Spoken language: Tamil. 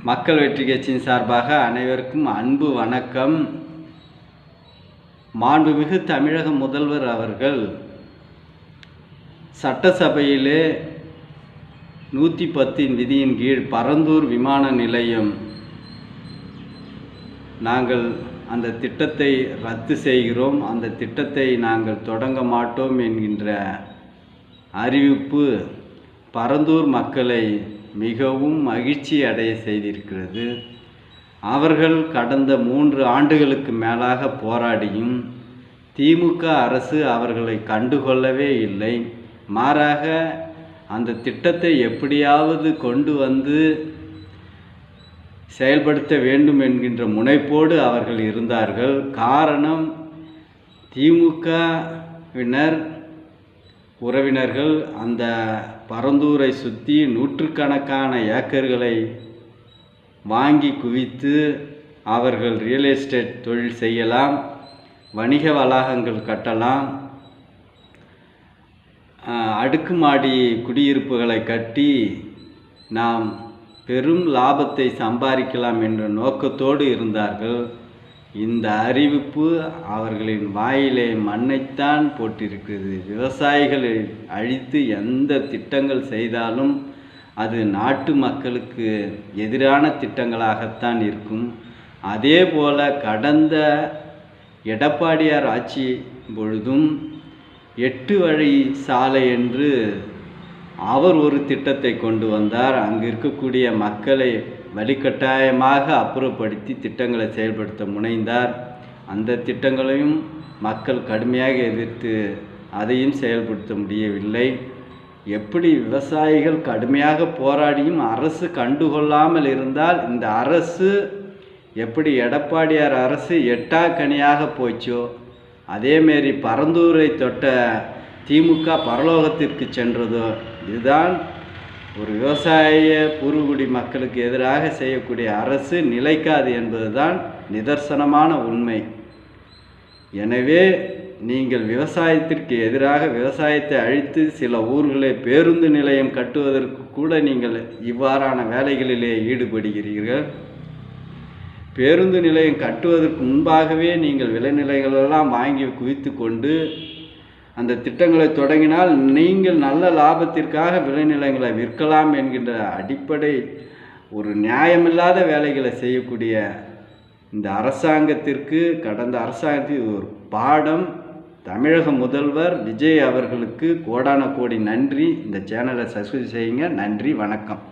மக்கள் வெற்றி கட்சியின் சார்பாக அனைவருக்கும் அன்பு வணக்கம். மாண்புமிகு தமிழக முதல்வர் அவர்கள் சட்டசபையிலே 110 விதியின் கீழ் பரந்தூர் விமான நிலையம் நாங்கள் அந்த திட்டத்தை ரத்து செய்கிறோம், அந்த திட்டத்தை நாங்கள் தொடங்க மாட்டோம் என்கின்ற அறிவிப்பு பரந்தூர் மக்களை மிகவும் மகிழ்ச்சி அடைய செய்திருக்கிறது. அவர்கள் கடந்த 3 ஆண்டுகளுக்கு மேலாக போராடியும் திமுக அரசு அவர்களை கண்டுகொள்ளவே இல்லை. மாறாக அந்த திட்டத்தை எப்படியாவது கொண்டு வந்து செயல்படுத்த வேண்டும் என்கின்ற முனைப்போடு அவர்கள் இருந்தார்கள். காரணம், திமுகவினர் உறவினர்கள் அந்த பரந்தூரை சுற்றி நூற்றுக்கணக்கான ஏக்கர்களை வாங்கி குவித்து அவர்கள் ரியல் எஸ்டேட் தொழில் செய்யலாம், வணிக வளாகங்கள் கட்டலாம், அடுக்குமாடி குடியிருப்புகளை கட்டி நாம் பெரும் லாபத்தை சம்பாதிக்கலாம் என்ற நோக்கத்தோடு இருந்தார்கள். இந்த அறிவிப்பு அவர்களின் வாயிலே மண்ணைத்தான் போட்டிருக்கிறது. விவசாயிகளை அழித்து எந்த திட்டங்கள் செய்தாலும் அது நாட்டு மக்களுக்கு எதிரான திட்டங்களாகத்தான் இருக்கும். அதே போல கடந்த எடப்பாடியார் ஆட்சி பொழுதும் 8 வழி சாலை என்று அவர் ஒரு திட்டத்தை கொண்டு வந்தார். அங்கு இருக்கக்கூடிய மக்களை வழிகட்டாயமாக அப்புறப்படுத்தி திட்டங்களை செயல்படுத்த முனைந்தார். அந்த திட்டங்களையும் மக்கள் கடுமையாக எதிர்த்து அதையும் செயல்படுத்த முடியவில்லை. எப்படி விவசாயிகள் கடுமையாக போராடியும் அரசு கண்டுகொள்ளாமல் இருந்தால், இந்த அரசு எப்படி எடப்பாடியார் அரசு எட்டாக்கனியாக போச்சோ அதேமாரி பரந்தூரை தொட்ட திமுக பரலோகத்திற்கு சென்றதோ. இதுதான் ஒரு விவசாய பூர்வகுடி மக்களுக்கு எதிராக செய்யக்கூடிய அரசு நிலைக்காது என்பதுதான் நிதர்சனமான உண்மை. எனவே நீங்கள் விவசாயத்திற்கு எதிராக விவசாயத்தை அழித்து சில ஊர்களை பேருந்து நிலையம் கட்டுவதற்கு கூட நீங்கள் இவ்வாறான வேலைகளிலே ஈடுபடுகிறீர்கள். பேருந்து நிலையம் கட்டுவதற்கு முன்பாகவே நீங்கள் விளைநிலைகளெல்லாம் வாங்கி குவித்து கொண்டு அந்த திட்டங்களை தொடங்கினால் நீங்கள் நல்ல லாபத்திற்காக விளைநிலங்களை விற்கலாம் என்கின்ற அடிப்படை ஒரு நியாயமில்லாத வேலைகளை செய்யக்கூடிய இந்த அரசாங்கத்திற்கு, கடந்த அரசாங்கத்திற்கு ஒரு பாடம். தமிழக முதல்வர் விஜய் அவர்களுக்கு கோடான கோடி நன்றி. இந்த சேனலை சப்ஸ்கிரைப் செய்யுங்க. நன்றி, வணக்கம்.